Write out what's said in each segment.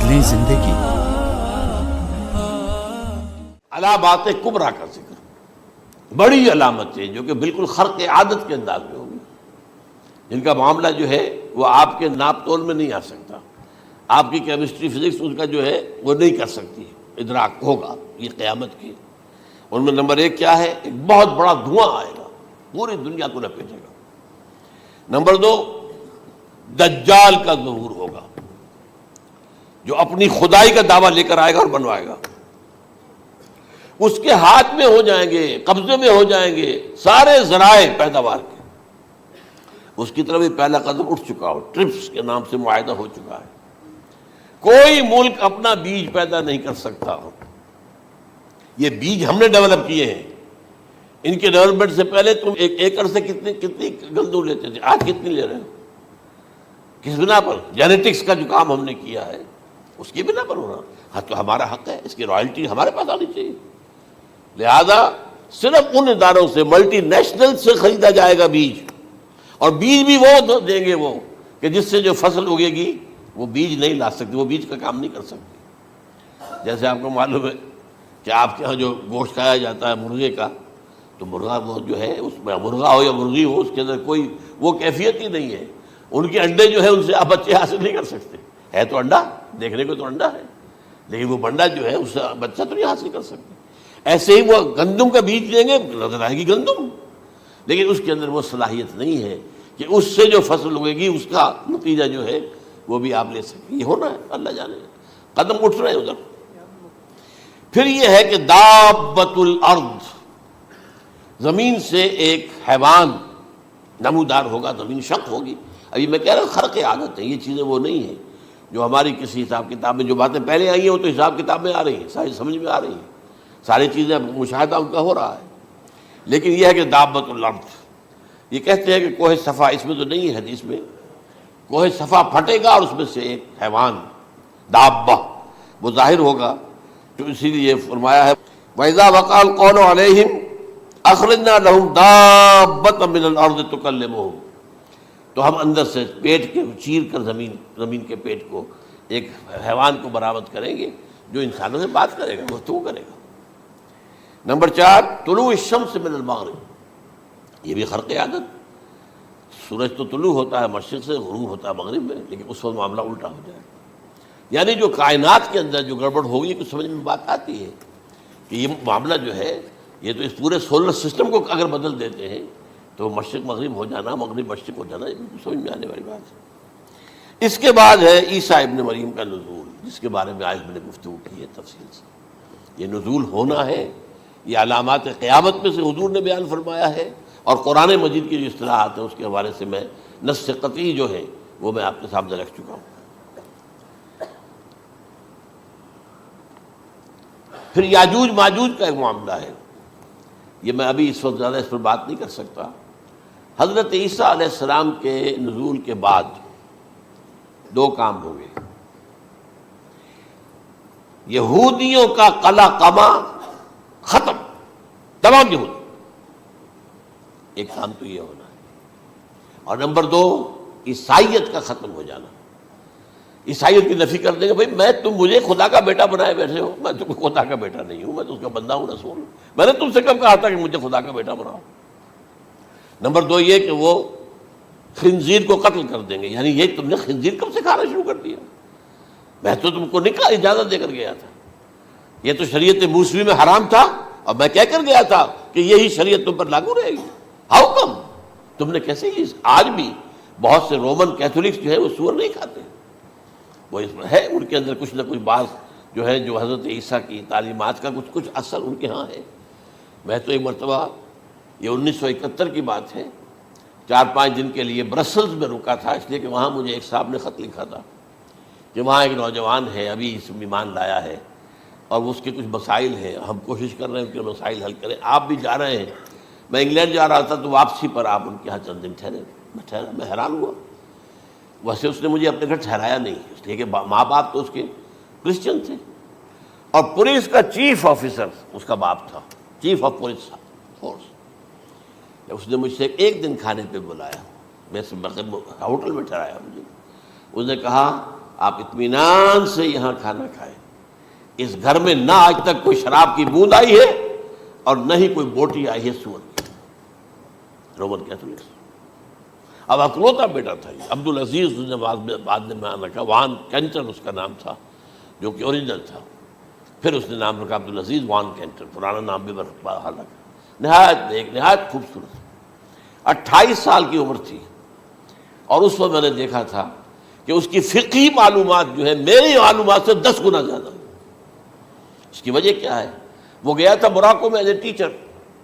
شکلیں زندگی. علامات کبریٰ کا ذکر، بڑی علامتیں جو کہ بالکل خرق عادت کے انداز میں ہوگی، جن کا معاملہ جو ہے وہ آپ کے ناپ تول میں نہیں آ سکتا، آپ کی کیمسٹری فزکس ان کا جو ہے وہ نہیں کر سکتی، ادراک ہوگا یہ قیامت کی. ان میں نمبر ایک کیا ہے؟ ایک بہت بڑا دھواں آئے گا، پوری دنیا کو لپیٹے گا. نمبر دو، دجال کا ظہور ہوگا جو اپنی خدائی کا دعویٰ لے کر آئے گا اور بنوائے گا. اس کے ہاتھ میں ہو جائیں گے، قبضے میں ہو جائیں گے سارے ذرائع پیداوار کے. اس کی طرف پہلا قدم اٹھ چکا ہو، ٹرپس کے نام سے معاہدہ ہو چکا ہے. کوئی ملک اپنا بیج پیدا نہیں کر سکتا. یہ بیج ہم نے ڈیولپ کیے ہیں. ان کے ڈیولپمنٹ سے پہلے تم ایک ایکڑ سے کتنی گندم لیتے تھے، آج کتنی لے رہے ہو؟ کس بنا پر؟ جینیٹکس کا جو کام ہم نے کیا ہے اس کی بنا پر ہو رہا. ہاں تو ہمارا حق ہے، اس کی رائلٹی ہمارے پاس آنی چاہیے. لہذا صرف ان اداروں سے، ملٹی نیشنل سے خریدا جائے گا بیج، اور بیج بھی وہ دیں گے وہ کہ جس سے جو فصل اگے گی وہ بیج نہیں لا سکتی، وہ بیج کا کام نہیں کر سکتی. جیسے آپ کو معلوم ہے کہ آپ کے ہاں جو گوشت کھایا جاتا ہے مرغے کا، تو مرغا وہ جو ہے اس میں مرغا ہو یا مرغی ہو، اس کے اندر کوئی وہ کیفیت ہی نہیں ہے. ان کے انڈے جو ہے ان سے آپ بچے حاصل نہیں کر سکتے. ہے تو انڈا، دیکھنے کو تو انڈا ہے، لیکن وہ بنڈا جو ہے اس سے بچہ تو نہیں حاصل کر سکتے. ایسے ہی وہ گندم کا بیج لیں گے، نظر آئے گی گندم، لیکن اس کے اندر وہ صلاحیت نہیں ہے کہ اس سے جو فصل اگے گی اس کا نتیجہ جو ہے وہ بھی آپ لے سکیں. یہ ہونا ہے، اللہ جانے. قدم اٹھ رہے ہیں ادھر. پھر یہ ہے کہ دابۃ الارض، زمین سے ایک حیوان نمودار ہوگا، زمین شق ہوگی. ابھی میں کہہ رہا ہوں خرق عادت ہے، یہ چیزیں وہ نہیں ہیں جو ہماری کسی حساب کتاب میں جو باتیں پہلے آئی ہیں وہ تو حساب کتاب میں آ رہی ہیں، ساری سمجھ میں آ رہی ہیں، ساری چیزیں مشاہدہ ان کا ہو رہا ہے. لیکن یہ ہے کہ دابۃ الارض، یہ کہتے ہیں کہ کوہ صفا، اس میں تو نہیں ہے حدیث میں، کوہ صفا پھٹے گا اور اس میں سے ایک حیوان دابہ وہ ظاہر ہوگا. تو اسی لیے فرمایا ہے وَإِذَا وَقَعَ الْقَوْلُ عَلَيْهِمْ أَخْرَجْنَا لَهُمْ دَابَّةً مِّنَ الْأَرْضِ تُكَلِّمُهُمْ. تو ہم اندر سے پیٹ کے چیر کر زمین کے پیٹ کو ایک حیوان کو برآمد کریں گے جو انسانوں سے بات کرے گا، گفتگو کرے گا. نمبر 4، طلوع الشمس من المغرب، یہ بھی خرق عادت. سورج تو طلوع ہوتا ہے مشرق سے، غروب ہوتا ہے مغرب میں، لیکن اس وقت معاملہ الٹا ہو جائے. یعنی جو کائنات کے اندر جو گڑبڑ ہوگی کچھ سمجھ میں بات آتی ہے کہ یہ معاملہ جو ہے یہ تو اس پورے سولر سسٹم کو اگر بدل دیتے ہیں تو مشرق مغرب ہو جانا، مغرب مشرق ہو جانا، یہ سمجھ میں آنے والی بات ہے. اس کے بعد ہے عیسیٰ ابن مریم کا نزول، جس کے بارے میں آج میں نے گفتگو کی ہے تفصیل سے. یہ نزول ہونا ہے، یہ علامات قیامت میں سے حضور نے بیان فرمایا ہے، اور قرآن مجید کی جو اصطلاحات ہیں اس کے حوالے سے میں نص قطعی جو ہے وہ میں آپ کے سامنے رکھ چکا ہوں. پھر یاجوج ماجوج کا ایک معاملہ ہے، یہ میں ابھی اس وقت زیادہ اس پر بات نہیں کر سکتا. حضرت عیسیٰ علیہ السلام کے نزول کے بعد دو کام ہوں گے. یہودیوں کا قلع قمع ختم، تمام یہود، ایک کام تو یہ ہونا ہے. اور نمبر 2، عیسائیت کا ختم ہو جانا. عیسائیت کی نفی کر دیں گے، بھائی تم مجھے خدا کا بیٹا بنائے بیٹھے ہو، میں تم خدا کا بیٹا نہیں ہوں، میں تو اس کا بندہ ہوں، رسول ہوں. میں نے تم سے کب کہا تھا کہ مجھے خدا کا بیٹا بناؤ. نمبر 2 یہ کہ وہ خنزیر کو قتل کر دیں گے. یعنی یہ تم نے خنزیر کب سے کھانا شروع کر دیا؟ میں تو تم کو نہیں کہا، اجازت دے کر گیا تھا. یہ تو شریعت موسوی میں حرام تھا اور میں کہہ کر گیا تھا کہ یہی شریعت تم پر لاگو رہے گی. ہاؤ کم تم نے کیسے یہ؟ آج بھی بہت سے رومن کیتھولکس جو ہے وہ سور نہیں کھاتے، وہ اس میں ہے ان کے اندر کچھ نہ کچھ بات جو ہے جو حضرت عیسیٰ کی تعلیمات کا کچھ اثر ان کے ہاں ہے. میں تو ایک مرتبہ، یہ 1971 کی بات ہے، 4-5 دن کے لیے برسلز میں رکا تھا، اس لیے کہ وہاں مجھے ایک صاحب نے خط لکھا تھا کہ وہاں ایک نوجوان ہے ابھی اس ایمان لایا ہے اور اس کے کچھ مسائل ہیں، ہم کوشش کر رہے ہیں ان کے مسائل حل کریں، آپ بھی جا رہے ہیں. میں انگلینڈ جا رہا تھا تو واپسی پر آپ ان کے یہاں چند دن ٹھہرے. میں حیران ہوا. ویسے اس نے مجھے اپنے گھر ٹھہرایا نہیں، اس لیے کہ ماں باپ تو اس کے کرسچن تھے، اور پولیس کا چیف آفیسر اس کا باپ تھا، چیف آف پولیس فورس. اس نے مجھ سے ایک دن کھانے پہ بلایا، میں ہوٹل میں ٹھہرایا مجھے. اس نے کہا آپ اطمینان سے یہاں کھانا کھائیں، اس گھر میں نہ آج تک کوئی شراب کی بوند آئی ہے اور نہ ہی کوئی بوٹی آئی ہے سور کی۔ Roman Catholics. اب اکلوتا بیٹا تھا یہ عبدالعزیز، نے بعد میں نام رکھا، وان کینٹر اس کا نام تھا جو کہ اوریجنل تھا، پھر اس نے نام رکھا عبدالعزیز وان کینٹر، پرانا نام بھی بحال رکھا۔ نہایت نیک، نہایت خوبصورت، 28 سال کی عمر تھی، اور اس وقت میں نے دیکھا تھا کہ اس کی فقہی معلومات جو ہے میری معلومات سے 10 گنا زیادہ۔ اس کی وجہ کیا ہے؟ وہ گیا تھا موراکو میں ایز اے ٹیچر،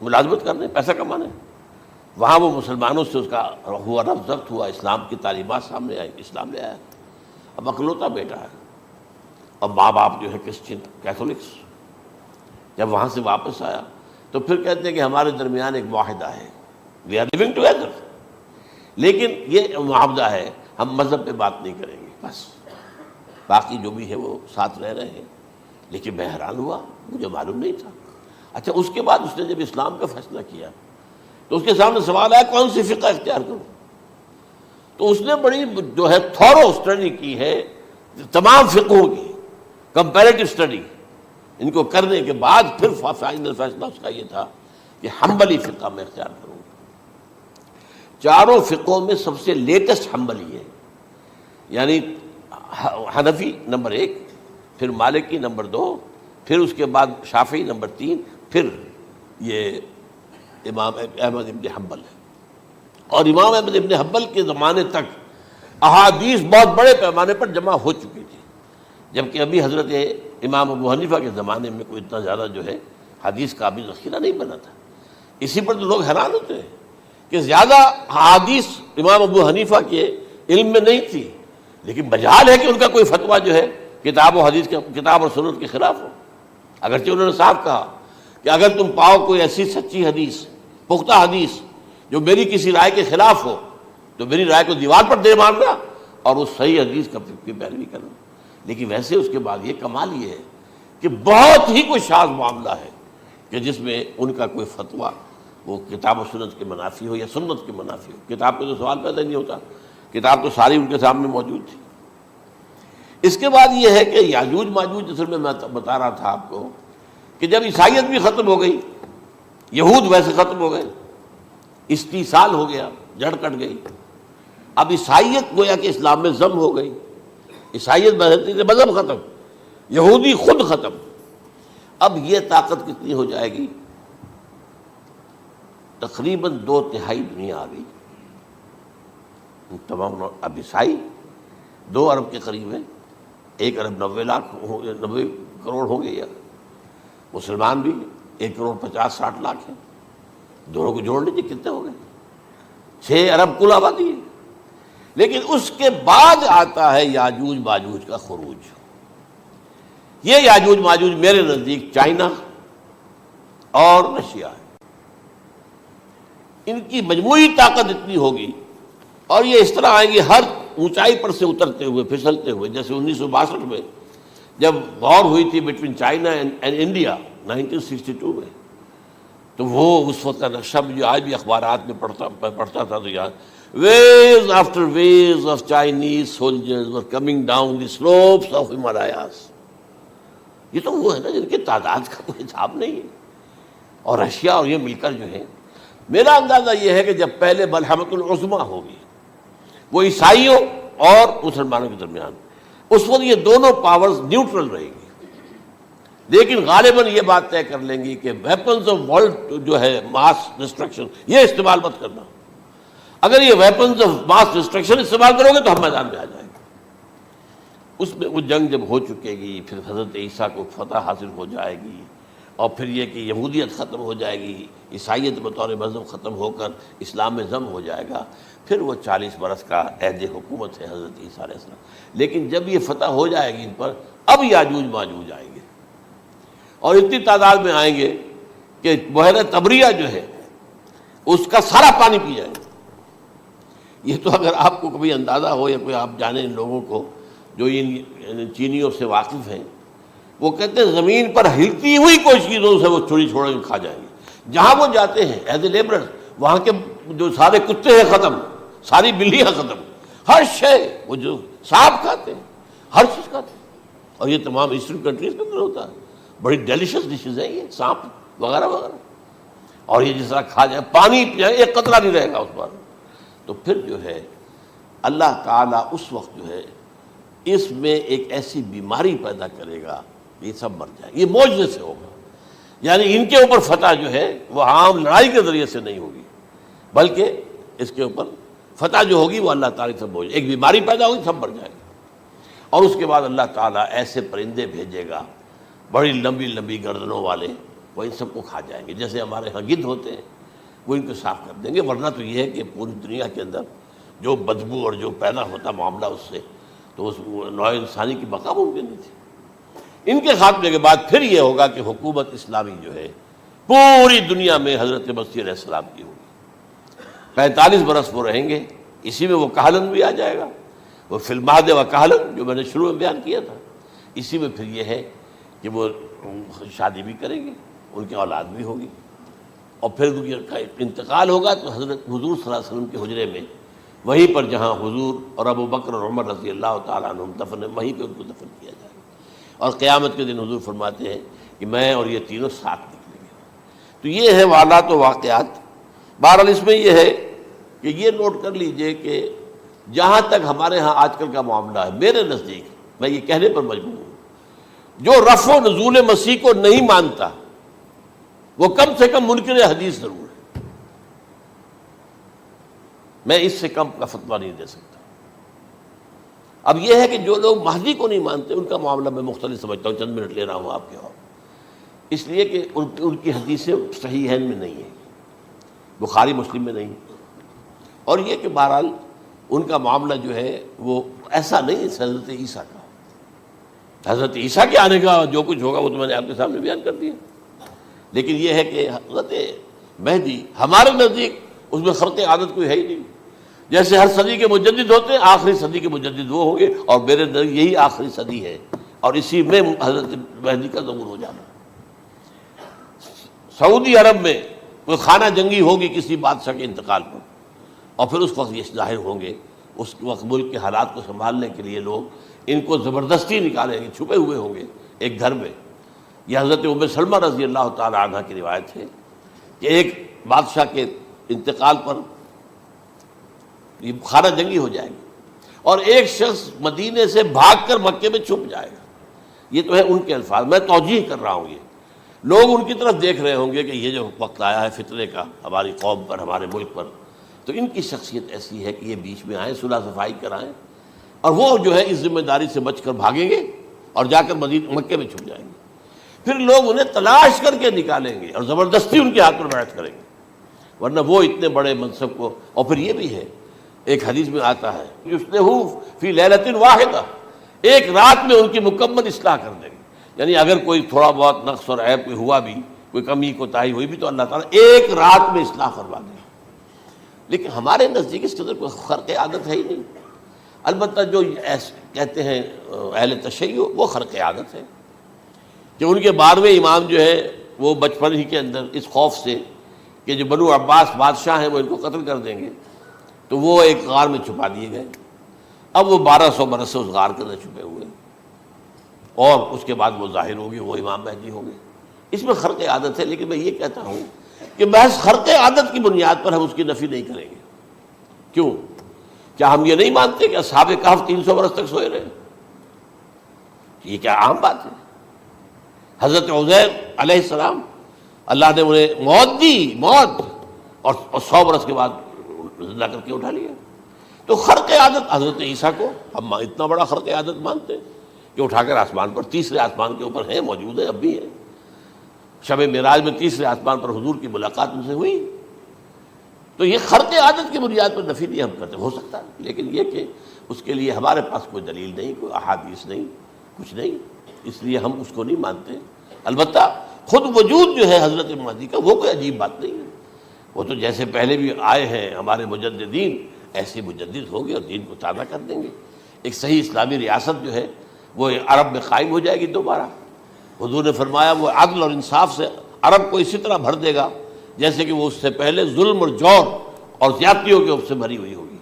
ملازمت کرنے، پیسہ کمانے، وہاں وہ مسلمانوں سے اس کا ہوا رفع ضبط ہوا، اسلام کی تعلیمات سامنے آئی، اسلام لے آیا۔ اب اکلوتا بیٹا ہے، اب ماں باپ جو ہے کرسچن کیتھولکس۔ جب وہاں سے واپس آیا تو پھر کہتے ہیں کہ ہمارے درمیان ایک معاہدہ ہے، وی آر لیونگ ٹوگیدر، لیکن یہ معاہدہ ہے ہم مذہب پہ بات نہیں کریں گے، بس باقی جو بھی ہے وہ ساتھ رہ رہے ہیں۔ لیکن میں حیران ہوا، مجھے معلوم نہیں تھا۔ اچھا، اس کے بعد اس نے جب اسلام کا فیصلہ کیا تو اس کے سامنے سوال آیا کون سی فقہ اختیار کروں؟ تو اس نے بڑی جو ہے تھورو اسٹڈی کی ہے تمام فقہوں کی، کمپیریٹو اسٹڈی، ان کو کرنے کے بعد پھر فائنل فیصلہ اس کا یہ تھا کہ حنبلی فقہ میں اختیار کروں۔ چاروں فقہوں میں سب سے لیٹسٹ حنبلی ہے، یعنی حنفی نمبر 1، پھر مالکی نمبر 2، پھر اس کے بعد شافعی نمبر 3، پھر یہ امام احمد ابن حنبل ہے۔ اور امام احمد ابن حنبل کے زمانے تک احادیث بہت بڑے پیمانے پر جمع ہو چکی تھی، جبکہ ابھی حضرت امام ابو حنیفہ کے زمانے میں کوئی اتنا زیادہ جو ہے حدیث کا بھی ذخیرہ نہیں بنا تھا۔ اسی پر تو لوگ حیران ہوتے ہیں کہ زیادہ حدیث امام ابو حنیفہ کے علم میں نہیں تھی، لیکن مجال ہے کہ ان کا کوئی فتویٰ جو ہے کتاب و حدیث کا، کتاب اور سنت کے خلاف ہو۔ اگرچہ انہوں نے صاف کہا کہ اگر تم پاؤ کوئی ایسی سچی حدیث، پختہ حدیث جو میری کسی رائے کے خلاف ہو تو میری رائے کو دیوار پر دے مارنا اور اس صحیح حدیث کی پیروی کرنا۔ لیکن ویسے اس کے بعد یہ کمال یہ ہے کہ بہت ہی کوئی شاذ معاملہ ہے کہ جس میں ان کا کوئی فتویٰ وہ کتاب و سنت کے منافی ہو یا سنت کے منافی ہو۔ کتاب پہ تو سوال پیدا نہیں ہوتا، کتاب تو ساری ان کے سامنے موجود تھی۔ اس کے بعد یہ ہے کہ یاجوج ماجوج، اصل میں بتا رہا تھا آپ کو کہ جب عیسائیت بھی ختم ہو گئی، یہود ویسے ختم ہو گئے، استیصال ہو گیا، جڑ کٹ گئی، اب عیسائیت گویا کہ اسلام میں ضم ہو گئی، عیسائیت مذہب ختم، یہودی خود ختم۔ اب یہ طاقت کتنی ہو جائے گی؟ تقریباً 2/3 دنیا آ گئی، تمام اب عیسائی 2 ارب کے قریب ہے، 1 ارب 90 کروڑ ہوں گے، یا مسلمان بھی 1 کروڑ 50-60 لاکھ ہیں، دونوں کو جوڑ لیجیے کتنے ہو گئے؟ 6 ارب کل آبادی ہے۔ لیکن اس کے بعد آتا ہے یاجوج ماجوج کا خروج۔ یہ یاجوج ماجوج میرے نزدیک چائنا اور رشیا ہے، ان کی مجموعی طاقت اتنی ہوگی، اور یہ اس طرح آئیں گے ہر اونچائی پر سے اترتے ہوئے، پھسلتے ہوئے۔ جیسے 1962 میں جب وار ہوئی تھی بٹوین چائنا اینڈ انڈیا 1962 میں، تو وہ اس وقت کا نقشہ مجھے آج بھی اخبارات میں پڑھتا تھا تو یاد، waves after waves of Chinese soldiers were coming down the slopes of Himalayas۔ یہ تو وہ ہے نا جن کی تعداد کا کوئی حساب نہیں ہے، اور رشیا اور یہ مل کر جو ہے، میرا اندازہ یہ ہے کہ جب پہلے ملحمۃ العظمیٰ ہوگی وہ عیسائیوں اور مسلمانوں کے درمیان، اس وقت یہ دونوں پاورز نیوٹرل رہیں گی، لیکن غالباً یہ بات طے کر لیں گی کہ ویپنز آف ورلڈ جو ہے ماس ڈسٹرکشن، یہ استعمال مت کرنا۔ اگر یہ ویپنز آف ماس ڈسٹرکشن استعمال کرو گے تو ہم میدان میں آ جائیں گے۔ اس میں وہ جنگ جب ہو چکے گی، پھر حضرت عیسیٰ کو فتح حاصل ہو جائے گی، اور پھر یہ کہ یہودیت ختم ہو جائے گی، عیسائیت بطور مذہب ختم ہو کر اسلام میں ضم ہو جائے گا، پھر وہ 40 برس کا عہد حکومت ہے حضرت عیسیٰ علیہ السلام۔ لیکن جب یہ فتح ہو جائے گی ان پر، اب یاجوج ماجوج آئیں گے، اور اتنی تعداد میں آئیں گے کہ بحیرہ طبریہ جو ہے اس کا سارا پانی پی جائیں گے۔ یہ تو اگر آپ کو کبھی اندازہ ہو یا کوئی آپ جانیں ان لوگوں کو جو ان چینیوں سے واقف ہیں، وہ کہتے ہیں زمین پر ہلتی ہوئی کوئی چیزوں سے وہ چھوڑی چھوڑ کے کھا جائیں گے۔ جہاں وہ جاتے ہیں ایز اے لیبرر، وہاں کے جو سارے کتے ہیں ختم، ساری بلیاں ختم، ہر شے، وہ جو سانپ کھاتے ہیں، ہر چیز کھاتے ہیں، اور یہ تمام ایسٹرن کنٹریز کے اندر ہوتا ہے، بڑی ڈیلیشس ڈشز ہیں یہ، سانپ وغیرہ وغیرہ، اور یہ جس طرح کھا جائے، پانی پیا ایک قطرہ نہیں رہے گا اس پر. تو پھر جو ہے اللہ تعالیٰ اس وقت جو ہے اس میں ایک ایسی بیماری پیدا کرے گا، یہ سب مر جائیں. یہ معجزے سے ہوگا، یعنی ان کے اوپر فتح جو ہے وہ عام لڑائی کے ذریعے سے نہیں ہوگی، بلکہ اس کے اوپر فتح جو ہوگی وہ اللہ تعالیٰ سے بوجھ، ایک بیماری پیدا ہوگی، سب مر جائے گا. اور اس کے بعد اللہ تعالیٰ ایسے پرندے بھیجے گا بڑی لمبی لمبی گردنوں والے، وہ ان سب کو کھا جائیں گے. جیسے ہمارے ہاں گدھ ہوتے ہیں وہ ان کو صاف کر دیں گے. ورنہ تو یہ ہے کہ پوری دنیا کے اندر جو بدبو اور جو پیدا ہوتا معاملہ اس سے، تو اس نوع انسانی کی بقا ممکن نہیں تھی. ان کے خاتمے کے بعد پھر یہ ہوگا کہ حکومت اسلامی جو ہے پوری دنیا میں حضرت مسیح علیہ السلام کی ہوگی. 45 برس وہ رہیں گے، اسی میں وہ کہلن بھی آ جائے گا، وہ فی المہد و کہلن جو میں نے شروع میں بیان کیا تھا. اسی میں پھر یہ ہے کہ وہ شادی بھی کریں گے، ان کی اولاد بھی ہوگی، اور پھر ان کا انتقال ہوگا تو حضرت حضور صلی اللہ علیہ وسلم کے حجرے میں، وہیں پر جہاں حضور اور ابو بکر اور عمر رضی اللہ تعالیٰ عنہم دفن ہیں، وہیں پہ ان کو دفن کیا جائے گا. اور قیامت کے دن حضور فرماتے ہیں کہ میں اور یہ تینوں ساتھ نکلیں گے. تو یہ ہے حالات و واقعات. بہرحال اس میں یہ ہے کہ یہ نوٹ کر لیجئے کہ جہاں تک ہمارے ہاں آج کل کا معاملہ ہے، میرے نزدیک میں یہ کہنے پر مجبور ہوں، جو رفع و نزول مسیح کو نہیں مانتا وہ کم سے کم منکر حدیث ضرور ہے. میں اس سے کم کا فتویٰ نہیں دے سکتا. اب یہ ہے کہ جو لوگ مہدی کو نہیں مانتے ان کا معاملہ میں مختلف سمجھتا ہوں. چند منٹ لے رہا ہوں آپ کے، اور اس لیے کہ ان کی حدیثیں صحیحین میں نہیں ہیں، بخاری مسلم میں نہیں. اور یہ کہ بہرحال ان کا معاملہ جو ہے وہ ایسا نہیں ہے حضرت عیسیٰ کا. حضرت عیسیٰ کے آنے کا جو کچھ ہوگا وہ تو میں نے آپ کے سامنے بیان کر دیا. لیکن یہ ہے کہ حضرت مہدی ہمارے نزدیک اس میں خرق عادت کوئی ہے ہی نہیں. جیسے ہر صدی کے مجدد ہوتے ہیں، آخری صدی کے مجدد وہ ہوں گے، اور میرے نزدیک یہی آخری صدی ہے، اور اسی میں حضرت مہدی کا ظہور ہو جانا. سعودی عرب میں کوئی خانہ جنگی ہوگی کسی بادشاہ کے انتقال پر، اور پھر اس وقت یہ ظاہر ہوں گے. اس وقت ملک کے حالات کو سنبھالنے کے لیے لوگ ان کو زبردستی نکالیں گے، چھپے ہوئے ہوں گے ایک گھر میں. یہ حضرت ام سلمہ رضی اللہ تعالی عنہ کی روایت ہے کہ ایک بادشاہ کے انتقال پر یہ خانہ جنگی ہو جائے گی، اور ایک شخص مدینے سے بھاگ کر مکے میں چھپ جائے گا. یہ تو ہے ان کے الفاظ، میں توجیہ کر رہا ہوں. یہ لوگ ان کی طرف دیکھ رہے ہوں گے کہ یہ جو وقت آیا ہے فتنے کا ہماری قوم پر، ہمارے ملک پر، تو ان کی شخصیت ایسی ہے کہ یہ بیچ میں آئیں، صلح صفائی کرائیں، اور وہ جو ہے اس ذمہ داری سے بچ کر بھاگیں گے اور جا کر مکے میں چھپ جائیں گے. پھر لوگ انہیں تلاش کر کے نکالیں گے اور زبردستی ان کے ہاتھ پر بیعت کریں گے، ورنہ وہ اتنے بڑے منصب کو. اور پھر یہ بھی ہے، ایک حدیث میں آتا ہے یصلحو فی لیلۃ واحدہ، ایک رات میں ان کی مکمل اصلاح کر دیں گے. یعنی اگر کوئی تھوڑا بہت نقص اور عیب کوئی ہوا بھی، کوئی کمی کوتاہی ہوئی بھی، تو اللہ تعالیٰ ایک رات میں اصلاح کروا دیں. لیکن ہمارے نزدیک اس کے اندر کوئی خرق عادت ہے ہی نہیں. البتہ جو کہتے ہیں اہل تشیع، وہ خرق عادت ہے کہ ان کے 12ویں امام جو ہے وہ بچپن ہی کے اندر اس خوف سے کہ جو بنو عباس بادشاہ ہیں وہ ان کو قتل کر دیں گے، تو وہ ایک غار میں چھپا دیے گئے. اب وہ 1200 برس سے اس غار کے اندر چھپے ہوئے، اور اس کے بعد وہ ظاہر ہوگی، وہ امام مہدی ہوں گے. اس میں خرق عادت ہے. لیکن میں یہ کہتا ہوں کہ محض خرق عادت کی بنیاد پر ہم اس کی نفی نہیں کریں گے. کیوں؟ کیا ہم یہ نہیں مانتے کہ اصحاب کہف 300 برس تک سوئے رہے؟ یہ کیا عام بات ہے؟ حضرت عزیر علیہ السلام اللہ نے انہیں موت دی، موت، اور 100 برس کے بعد زندہ کر کے اٹھا لیا. تو خرق عادت حضرت عیسیٰ کو ہم اتنا بڑا خرق عادت مانتے ہیں کہ اٹھا کر آسمان پر، تیسرے آسمان کے اوپر ہیں، موجود ہے، اب بھی ہے. شب معراج میں تیسرے آسمان پر حضور کی ملاقات ان سے ہوئی. تو یہ خرق عادت کی بنیاد پر نفی نہیں ہم کرتے. ہو سکتا ہے، لیکن یہ کہ اس کے لیے ہمارے پاس کوئی دلیل نہیں، کوئی احادیث نہیں، کچھ نہیں، اس لیے ہم اس کو نہیں مانتے. البتہ خود وجود جو ہے حضرت مہدی کا وہ کوئی عجیب بات نہیں ہے. وہ تو جیسے پہلے بھی آئے ہیں ہمارے مجددین، ایسے مجدد ہوں گے اور دین کو تازہ کر دیں گے. ایک صحیح اسلامی ریاست جو ہے وہ عرب میں قائم ہو جائے گی دوبارہ. حضور نے فرمایا وہ عدل اور انصاف سے عرب کو اسی طرح بھر دے گا جیسے کہ وہ اس سے پہلے ظلم اور جور اور زیادتیوں کے سے بھری ہوئی ہوگی.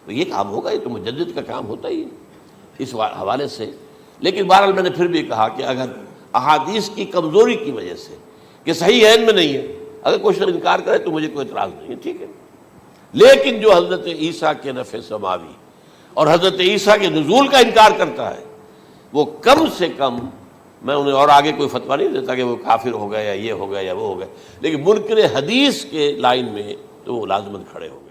تو یہ کام ہوگا، یہ تو مجدد کا کام ہوتا ہی ہے. اس حوالے سے. لیکن بہرحال میں نے پھر بھی کہا کہ اگر احادیث کی کمزوری کی وجہ سے کہ صحیح عین میں نہیں ہے، اگر کوئی شخص انکار کرے تو مجھے کوئی اعتراض نہیں ہے، ٹھیک ہے. لیکن جو حضرت عیسیٰ کے نفع سماوی اور حضرت عیسیٰ کے نزول کا انکار کرتا ہے، وہ کم سے کم، میں انہیں اور آگے کوئی فتویٰ نہیں دیتا کہ وہ کافر ہو گئے یا یہ ہو گیا یا وہ ہو گیا، لیکن منکر حدیث کے لائن میں تو وہ لازماً کھڑے ہو گئے.